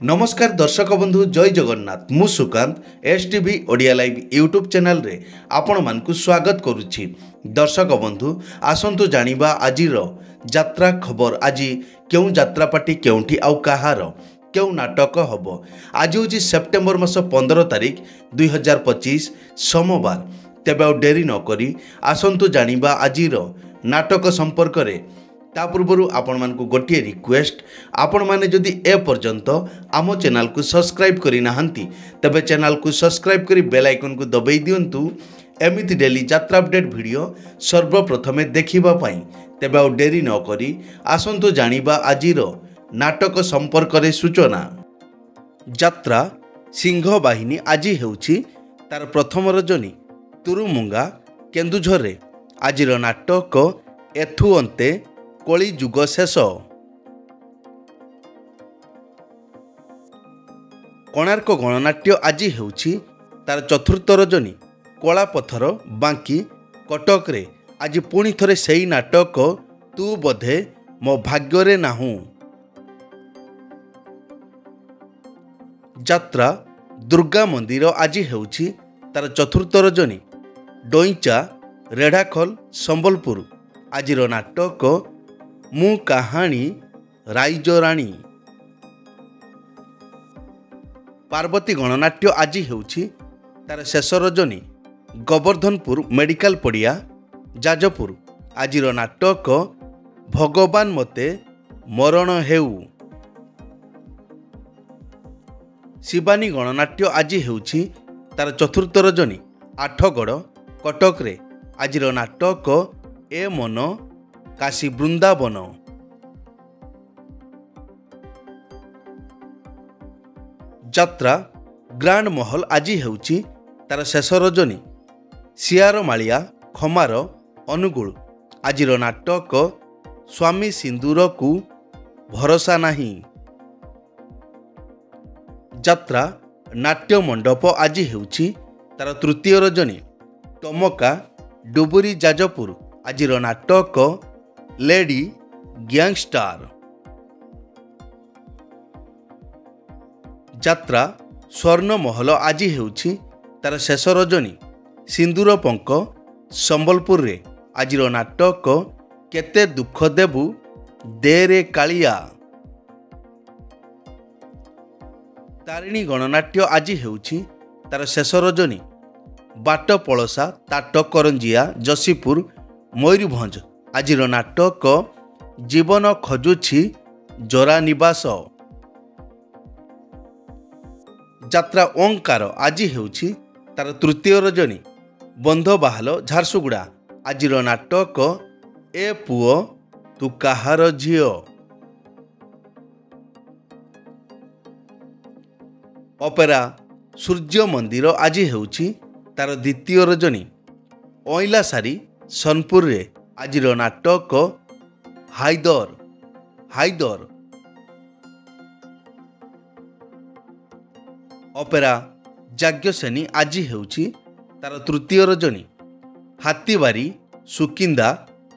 नमस्कार दर्शक बंधु जय जगन्नाथ मु Sukant STV Odia live YouTube channel रे आपण मानकु स्वागत करुछि। दर्शक बंधु आसंतु जानिबा आजिर यात्रा खबर। आज केउ यात्रा पार्टी केउठी आउ कहार केउ नाटक हबो। आज होछि सेप्टेम्बर मास 15 तारिख 2025 सोमवार। तेबे आ डेरी न करी आसंतु जानिबा आजिर नाटक संपर्क रे। ता पूर्व आपण मानकु गोटे रिक्वेस्ट, आपण माने जदि ए पर्यंत आम चैनल को सब्सक्राइब करि नाहंती तबे चैनल को सब्सक्राइब करी बेल आइकन को दबाई दियंतु एमिति डेली यात्रा अपडेट वीडियो सर्वप्रथमे देखिबा पई। तेबे आ डेरी न करी आसंतु जानिबा आजिर नाटक संपर्क रे सूचना। यात्रा सिंह बाहिनी आज हेउछि तार प्रथम रजनी तुरुमुंगा केन्दुझर रे। आजिर नाटक एथु अंते कली जुग शेष। कोणार्क गणनाट्य आज हेउछि तार चतुर्थ रजनी। कला पथर बांकी कटक रे आज पुणी थरे सेई नाटक तू बोधे मो भाग्य रे नाहू। यात्रा दुर्गा मंदिर आज हेउछि तार चतुर्थ रजनी। डोईचा रेढ़ाखोल संबलपुर। आजिर नाटक मु कहानी राइजराणी। पार्वती गणनाट्य आज हेउछि तार शेष रजनी। गोवर्धनपुर मेडिकल पड़िया जाजपुर। आजिर नाटक भगवान मते मरण हेउ। शिवानी गणनाट्य आज हेउछि तार चतुर्थ रजनी। आठगड़ कटक रे। आजिर नाटक ए मन काशी वृंदावन। यात्रा ग्रांड महल आज हेउछि तार शेष रजनी। सियार मालिया खमार अनुगुल। आजिर नाटक स्वामी सिंदूर को भरोसा नहीं। यात्रा नाट्य मंडप आज हेउछि तार तृतीय रजनी। टमका डुबुरी जाजपुर। आजिर नाटक लेडी गैंगस्टार। यात्रा स्वर्ण महल आज हेउछि तार शेष रजनी। सिंदूर पंक संबलपुर रे। आजिर नाटक केते दुख देबु देरे कालिया। तारिणी गणनाट्य आज हेउछि तार शेष रजनी। बाट पलसा ताट करंजिया जसीपुर मयूरभंज। आजिर नाटक जीवन खोजुछि जरा निवास। यात्रा ओंकार आज हेउछि तार तृतीय रजनी। बंध बाहाल झारसुगुड़ा। आजिर नाटक ए पुओ तू काहार झियो। अपेरा सूर्य मंदिर आज हेउछि तार द्वितीय रजनी। ओइला सारी सोनपुर रे। आजिर नाटक हाइदर हाइदर। अपेरा जाग्यसेनी आज हेउछि तार तृतीय रजनी। हाथीबारी सुकिंदा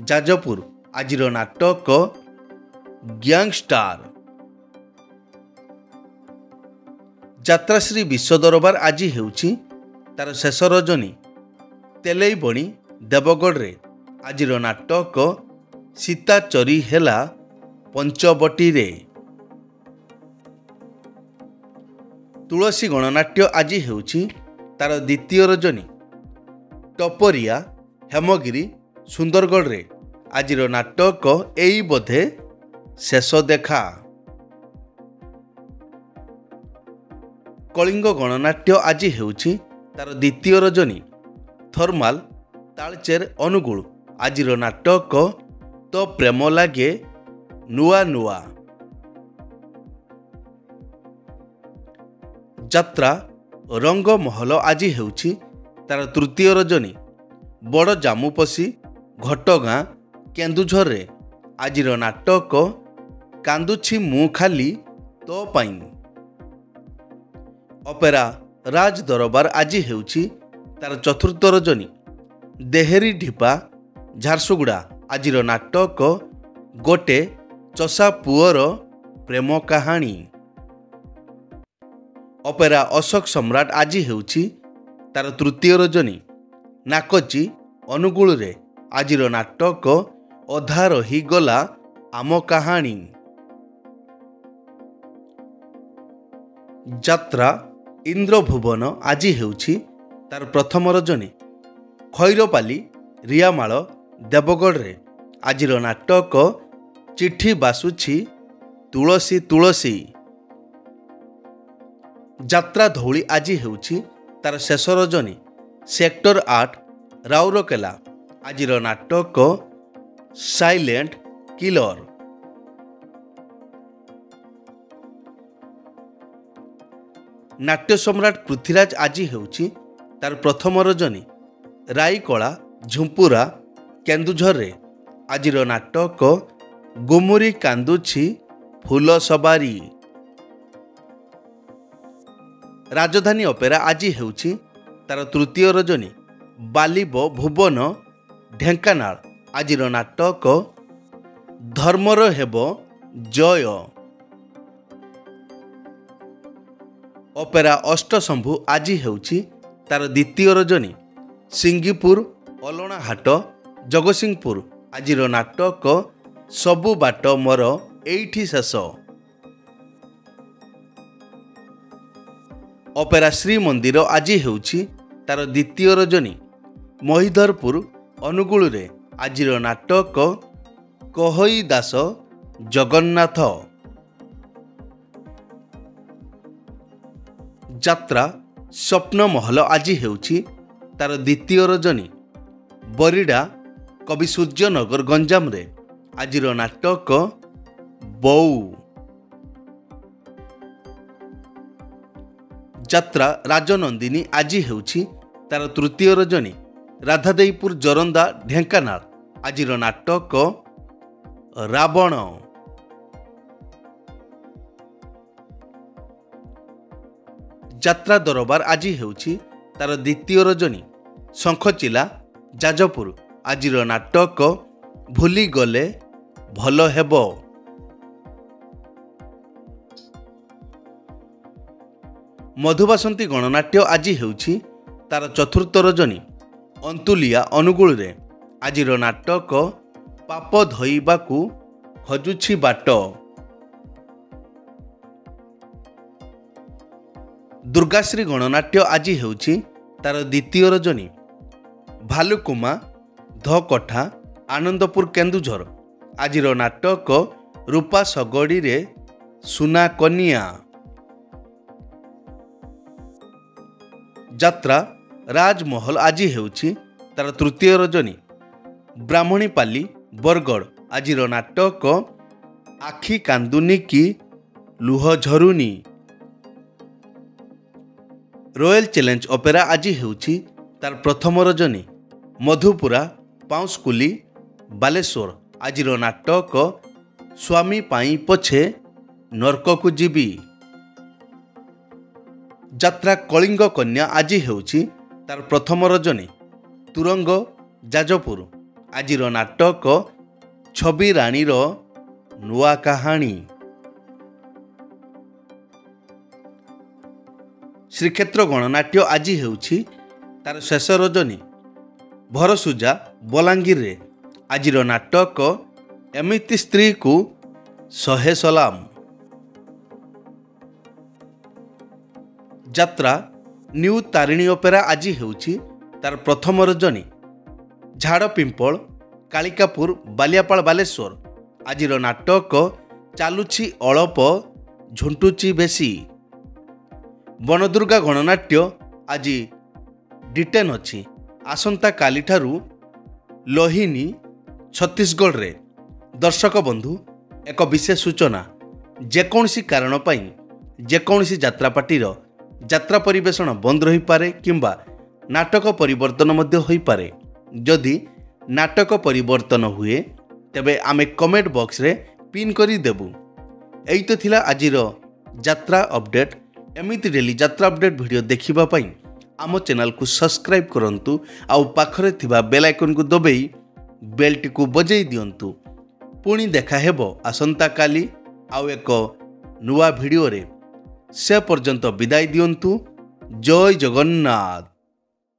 जाजपुर। आजिर नाटक गैंगस्टार। यात्रा श्री विश्व दरबार आज हेउछि तार शेष रजनी। तेलई बणी देवगढ़ रे। आजिर नाटक सीता चोरी हेला पंचवटी रे। तुलसी गणनाट्य आज हेउछि तार द्वितीय रजनी। टपरिया हेमगिरी सुंदरगढ़ रे। आजिर नाटक एई बोधे शेष देखा। कलिंग गणनाट्य आज हेउछि तार द्वितीय रजनी। थर्माल तालचेर अनुगुल। आजिर नाटक तो प्रेम लागे नुआ नुआ। यात्रा रंग महल आज हेउछि तार तृतीय रजनी। बड़ जामुपसी घटगाँ केन्दुझर रे। आजिर नाटक कांदुछि मु खाली तो पाई। अपेरा राज दरबार आज हेउछि तार चतुर्थ रजनी। देहेरी ढिपा झारसुगुड़ा। आजिर नाटक गोटे चषा पुअर प्रेम कहानी। ଅପେରା ଅଶୋକ ସମ୍ରାଟ ଆଜି ହେଉଛି ତାର ତୃତୀୟ ରଜନୀ। ନାକଚି ଅନୁଗୁଳରେ ଆଜିର ନାଟକ ଅଧା ରହିଗଲା ଆମ କାହାଣୀ। ଯାତ୍ରା ଇନ୍ଦ୍ରଭୁବନ ଆଜି ହେଉଛି ତାର ପ୍ରଥମ ରଜନୀ। ଖଇରପାଲି ରିଆମାଳ ଦେବଗଡ଼ରେ ଆଜିର ନାଟକ ଚିଠି ବାସୁଛି ତୁଳସୀ ତୁଳସୀ। ଯାତ୍ରା ଧଉଳି ଆଜି ହେଉଛି ତାର ଶେଷ ରଜନୀ। ସେକ୍ଟର 8 ରାଉରକେଲା ଆଜିର ନାଟକ ସାଇଲେଣ୍ଟ କିଲର। ନାଟ୍ୟ ସମ୍ରାଟ ପୃଥ୍ୱୀରାଜ ଆଜି ହେଉଛି ତାର ପ୍ରଥମ ରଜନୀ। ରାଇକଳା ଝୁମ୍ପୁରା କେନ୍ଦୁଝରରେ ଆଜିର ନାଟକ ଗୁମୁରି କାନ୍ଦୁଛି ଫୁଲ ସବାରି। ରାଜଧାନୀ ଅପେରା ଆଜି ହେଉଛି ତାର ତୃତୀୟ ରଜନୀ। ବାଲିବ ଭୁବନ ଢେଙ୍କାନାଳ ଆଜିର ନାଟକ ଧର୍ମର ହେବ ଜୟ। ଅପେରା ଅଷ୍ଟଶମ୍ଭୁ ଆଜି ହେଉଛି ତାର ଦ୍ୱିତୀୟ ରଜନୀ। ସିଙ୍ଗିପୁର ଅଲଣାହାଟ ଜଗତସିଂହପୁର ଆଜିର ନାଟକ ସବୁ ବାଟ ମୋର ଏଇଠି ଶେଷ। ଅପେରା ଶ୍ରୀମନ୍ଦିର ଆଜି ହେଉଛି ତାର ଦ୍ୱିତୀୟ ରଜନୀ। ମହିଧରପୁର ଅନୁଗୁଳରେ ଆଜିର ନାଟକ କହଇ ଦାସ ଜଗନ୍ନାଥ। ଯାତ୍ରା ସ୍ୱପ୍ନମହଲ ଆଜି ହେଉଛି ତାର ଦ୍ୱିତୀୟ ରଜନୀ। ବରିଡ଼ା କବି ସୂର୍ଯ୍ୟନଗର ଗଞ୍ଜାମରେ ଆଜିର ନାଟକ ବଉ। ଯାତ୍ରା ରାଜନନ୍ଦିନୀ ଆଜି ହେଉଛି ତାର ତୃତୀୟ ରଜନୀ। ରାଧାଦେଇପୁର ଜରନ୍ଦା ଢେଙ୍କାନାଳ ଆଜିର ନାଟକ ରାବଣ। ଯାତ୍ରା ଦରବାର ଆଜି ହେଉଛି ତାର ଦ୍ୱିତୀୟ ରଜନୀ। ଶଙ୍ଖଚିଲା ଯାଜପୁର ଆଜିର ନାଟକ ଭୁଲିଗଲେ ଭଲ ହେବ। ମଧୁବାସନ୍ତୀ ଗଣନାଟ୍ୟ ଆଜି ହେଉଛି ତାର ଚତୁର୍ଥ ରଜନୀ। ଅନ୍ତୁଲିଆ ଅନୁଗୁଳରେ ଆଜିର ନାଟକ ପାପ ଧୋଇବାକୁ ଖୋଜୁଛି ବାଟ। ଦୁର୍ଗାଶ୍ରୀ ଗଣନାଟ୍ୟ ଆଜି ହେଉଛି ତାର ଦ୍ୱିତୀୟ ରଜନୀ। ଭାଲୁକୁମା ଧକଠା ଆନନ୍ଦପୁର କେନ୍ଦୁଝର ଆଜିର ନାଟକ ରୂପା ଶଗଡ଼ିରେ ସୁନା କନିଆ। ଯାତ୍ରା ରାଜମହଲ ଆଜି ହେଉଛି ତାର ତୃତୀୟ ରଜନୀ। ବ୍ରାହ୍ମଣୀପାଲି ବରଗଡ଼ ଆଜିର ନାଟକ ଆଖି କାନ୍ଦୁନି କି ଲୁହ ଝରୁନି। ରୟାଲ ଚ୍ୟାଲେଞ୍ଜ ଅପେରା ଆଜି ହେଉଛି ତାର ପ୍ରଥମ ରଜନୀ। ମଧୁପୁରା ପାଉଁଶକୁଲି ବାଲେଶ୍ୱର ଆଜିର ନାଟକ ସ୍ୱାମୀ ପାଇଁ ପଛେ ନର୍କକୁ ଯିବି। ଯାତ୍ରା କଳିଙ୍ଗ କନ୍ୟା ଆଜି ହେଉଛି ତାର ପ୍ରଥମ ରଜନୀ। ତୁରଙ୍ଗ ଯାଜପୁର ଆଜିର ନାଟକ ଛବି ରାଣୀର ନୂଆ କାହାଣୀ। ଶ୍ରୀକ୍ଷେତ୍ର ଗଣନାଟ୍ୟ ଆଜି ହେଉଛି ତାର ଶେଷ ରଜନୀ। ଭରସୁଜା ବଲାଙ୍ଗୀରରେ ଆଜିର ନାଟକ ଏମିତି ସ୍ତ୍ରୀକୁ ଶହେ ସଲାମ। ଯାତ୍ରା ନ୍ୟୁ ତାରିଣୀ ଅପେରା ଆଜି ହେଉଛି ତାର ପ୍ରଥମ ରଜନୀ। ଝାଡ଼ପିମ୍ପଳ କାଳିକାପୁର ବାଲିଆପାଳ ବାଲେଶ୍ୱର ଆଜିର ନାଟକ ଚାଲୁଛି ଅଳପ ଝୁଣ୍ଟୁଛି ବେଶୀ। ବନଦୁର୍ଗା ଗଣନାଟ୍ୟ ଆଜି ଡିଟେନ୍ ଅଛି। ଆସନ୍ତାକାଲିଠାରୁ ଲୋହିନୀ ଛତିଶଗଡ଼ରେ। ଦର୍ଶକ ବନ୍ଧୁ ଏକ ବିଶେଷ ସୂଚନା, ଯେକୌଣସି କାରଣ ପାଇଁ ଯେକୌଣସି ଯାତ୍ରାପାର୍ଟିର ଯାତ୍ରା ପରିବେଷଣ ବନ୍ଦ ରହିପାରେ କିମ୍ବା ନାଟକ ପରିବର୍ତ୍ତନ ମଧ୍ୟ ହୋଇପାରେ। ଯଦି ନାଟକ ପରିବର୍ତ୍ତନ ହୁଏ ତେବେ ଆମେ କମେଣ୍ଟ ବକ୍ସରେ ପିନ୍ କରିଦେବୁ। ଏଇ ତ ଥିଲା ଆଜିର ଯାତ୍ରା ଅପଡେଟ୍। ଏମିତି ଡେଲି ଯାତ୍ରା ଅପଡେଟ୍ ଭିଡ଼ିଓ ଦେଖିବା ପାଇଁ ଆମ ଚ୍ୟାନେଲକୁ ସବସ୍କ୍ରାଇବ୍ କରନ୍ତୁ ଆଉ ପାଖରେ ଥିବା ବେଲ୍ ଆଇକନ୍କୁ ଦବାଇ ବେଲ୍ଟିକୁ ବଜାଇ ଦିଅନ୍ତୁ। ପୁଣି ଦେଖା ହେବ ଆସନ୍ତାକାଲି ଆଉ ଏକ ନୂଆ ଭିଡ଼ିଓରେ। से पर्यंत विदाय दियंतु। जय जगन्नाथ।